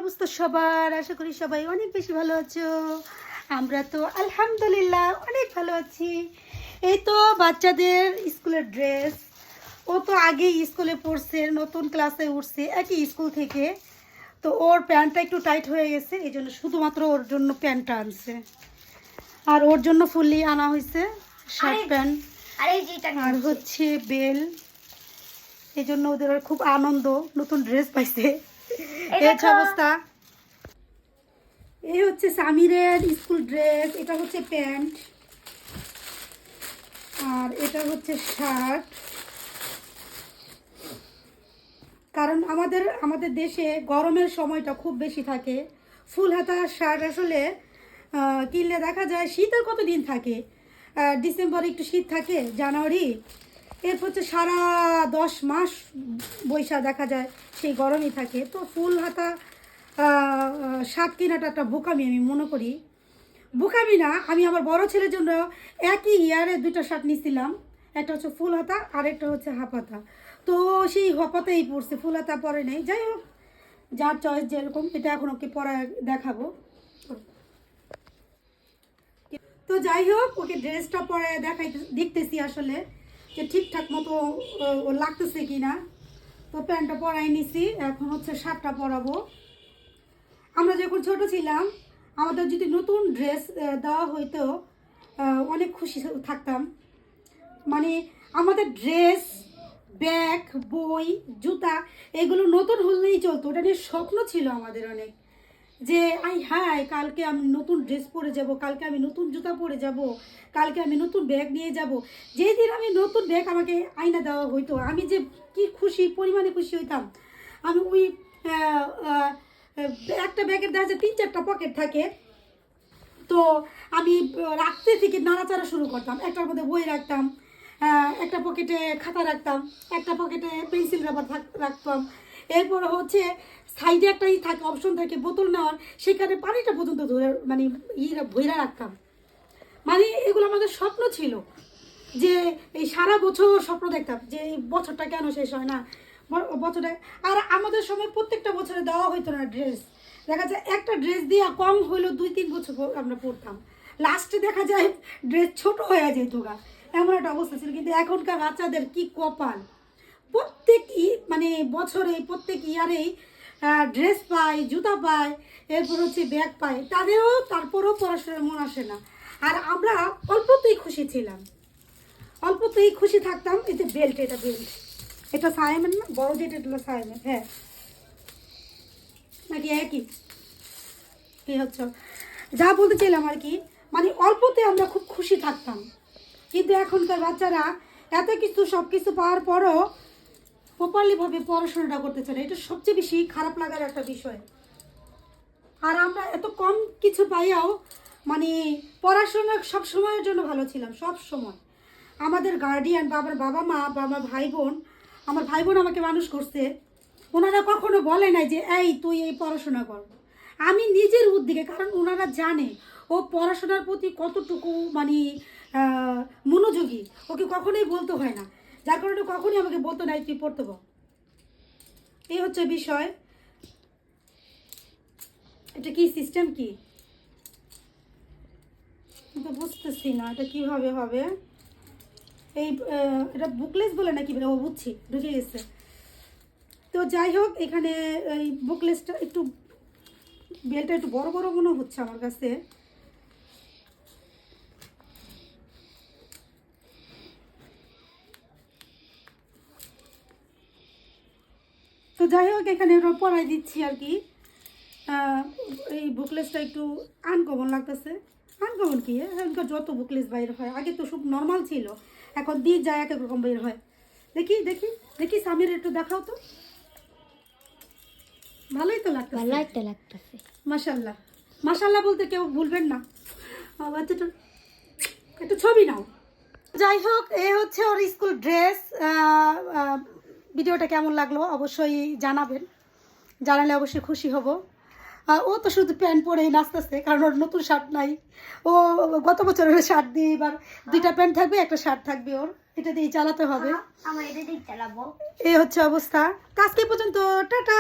অবস্থা সবার? আশা করি সবাই অনেক বেশি ভালো আছো। আমরা তো আলহামদুলিল্লাহ অনেক ভালো আছি। এই তো বাচ্চাদের স্কুলের ড্রেস, ও তো আগেই স্কুলে পড়ছে, নতুন ক্লাসে উঠছে একই স্কুল থেকে। তো ওর প্যান্টটা একটু টাইট হয়ে গেছে, এই জন্য শুধুমাত্র ওর জন্য প্যান্টটা আনছে। আর ওর জন্য ফুললি আনা হয়েছে শার্ট প্যান্ট আর হচ্ছে বেল। এই জন্য ওদের খুব আনন্দ, নতুন ড্রেস পাইছে। এই হচ্ছে অবস্থা। এই হচ্ছে সামিরের স্কুল ড্রেস, এটা হচ্ছে প্যান্ট আর এটা হচ্ছে শার্ট। কারণ আমাদের দেশে গরমের সময়টা খুব বেশি থাকে। ফুল হাতা শার্ট আসলে কিনলে দেখা যায় শীতের কতদিন থাকে, ডিসেম্বরে একটু শীত থাকে, জানুয়ারি, এরপর হচ্ছে সারা 10 মাস বৈশাখ দেখা যায় সেই গরমই থাকে। তো ফুল হাতা শার্ট কেনাটা একটা বোকামি আমি মনে করি। বোকামি না, আমি আমার বড় ছেলের জন্য একই ইয়ারে দুটো শার্ট নিয়েছিলাম, একটা হচ্ছে ফুল হাতা আর একটা হচ্ছে হাফ হাতা। তো সেই হাফ হাতাই পরছে, ফুল হাতা পরে নেই। যাই হোক, যার চয়েস যেরকম, এটা এখন ওকে পরে দেখাবো। তো যাই হোক, ওকে ড্রেসটা পরে দেখতেছি আসলে যে ঠিকঠাক মতো ও লাগতেছে কিনা। তো প্যান্টটা পরাই নিছি, এখন হচ্ছে শার্টটা পরাবো। আমরা যখন ছোট ছিলাম, আমাদের যদি নতুন ড্রেস দেওয়া হইতো অনেক খুশি থাকতাম। মানে আমাদের ড্রেস, ব্যাগ, বই, জুতা এগুলো নতুন হলেই চলতো। ওটা নিয়ে স্বপ্ন ছিল আমাদের অনেক, যে হাই কালকে আমি নতুন ড্রেস পরে যাব, কালকে আমি নতুন জুতা পরে যাব, কালকে আমি নতুন ব্যাগ নিয়ে যাব। যেই দিন আমি নতুন ব্যাগ আমাকে আয়না দেওয়া হইতো, আমি যে কি খুশি, পরিমাণে খুশি হইতাম। আমি ওই একটা ব্যাগের দেখা যায় 3-4টা পকেট থাকে, তো আমি রাখতে থেকে নাড়াচাড়া শুরু করতাম। একটার মধ্যে বই রাখতাম, একটা পকেটে খাতা রাখতাম, একটা পকেটে পেন্সিল রাবার রাখতাম। এরপর হচ্ছে সাইডে একটা থাকে, অপশন থাকে বোতল নেওয়ার, সেখানে পানিটা পর্যন্ত ধরে মানে ভইরা রাখতাম। মানে এগুলো আমাদের স্বপ্ন ছিল, যে এই সারা বছর স্বপ্ন দেখতাম যে এই বছরটা কেন শেষ হয় না, বছরটা। আর আমাদের সময় প্রত্যেকটা বছরে দেওয়া হইতো না ড্রেস। দেখা যায় একটা ড্রেস দিয়ে কম হইলেও 2-3 বছর আমরা পড়তাম, লাস্টে দেখা যায় ড্রেস ছোট হয়ে যেত গা, এমন একটা অবস্থা ছিল। কিন্তু এখনকার বাচ্চাদের কি কপাল, প্রত্যেক মানে বছরে প্রত্যেক ইয়ারেই ড্রেস পায়, জুতা পায়, এরপর হচ্ছে ব্যাগ পায়, তাদেরও তারপরেও পড়াশোনার মন আসে না। আর আমরা অল্পতেই খুশি ছিলাম, অল্পতেই খুশি থাকতাম। এই যে বেল্ট, এটা বেল্ট, এটা সায়েমের না, বড় যেটা এটা সায়েমের। হ্যাঁ নাকি একই? কি হচ্ছে, যা বলতে চাইলাম আর কি, মানে অল্পতে আমরা খুব খুশি থাকতাম। কিন্তু এখনকার বাচ্চারা এত কিছু, সব কিছু পাওয়ার পরও প্রপারলিভাবে পড়াশোনাটা করতে চায় না। এটা সবচেয়ে বেশি খারাপ লাগার একটা বিষয়। আর আমরা এত কম কিছু পাইয়াও মানে পড়াশোনা সব সময়ের জন্য ভালো ছিলাম, সব সময়। আমাদের গার্ডিয়ান বা আমার বাবা মা বা আমার ভাই বোন, আমার ভাই বোন আমাকে মানুষ করছে, ওনারা কখনো বলে নাই যে এই তুই এই পড়াশোনা কর। আমি নিজের উদ্যোগে, কারণ ওনারা জানে ও পড়াশোনার প্রতি কতটুকু মানে মনোযোগী, ওকে কখনোই বলতে হয় না, যার কারণে কখনোই আমাকে বলতো নাই তুই পড়তে বল। এই হচ্ছে বিষয়। এটা কি সিস্টেম, কি তো বুঝতেছি না এটা কিভাবে হবে। এই এটা বুকলেস বলে নাকি, ও বুঝছি, ঢুকে গেছে। তো যাই হোক, এখানে এই বুকলেসটা একটু, বেলটা একটু বড় বড় মনে হচ্ছে আমার কাছে। তো যাই হোক, এখানে ওরা পরাই দিচ্ছি আর কি। এই বুকলেসটা একটু আনকমন লাগতেছে। আনকমন কি, এখনকার যত বুকলেস বাইর হয়, আগে তো সব নর্মাল ছিল, এখন দিয়ে যায় এক এক রকম বের হয়। দেখি দেখি দেখি, সামির একটু দেখাও তো। ভালোই তো লাগতেছে, মাশাআল্লাহ। মাশাআল্লাহ বলতে কেউ ভুলবেন না, বাচ্চাটা একটু ছবি নাও। যাই হোক, এ হচ্ছে ওর স্কুল ড্রেস। ভিডিওটা কেমন লাগলো অবশ্যই জানাবেন, জানালে অবশ্যই খুশি হব। ও তো শুধু প্যান্ট পরেই নাচতেছে, কারণ ওর নতুন শার্ট নাই। ও গত বছরের শার্ট দিয়ে এবার 2টা প্যান্ট থাকবে, একটা শার্ট থাকবে, ওর এটা দিয়ে চালাতে হবে। এই হচ্ছে অবস্থা। আজকে পর্যন্ত, টাটা।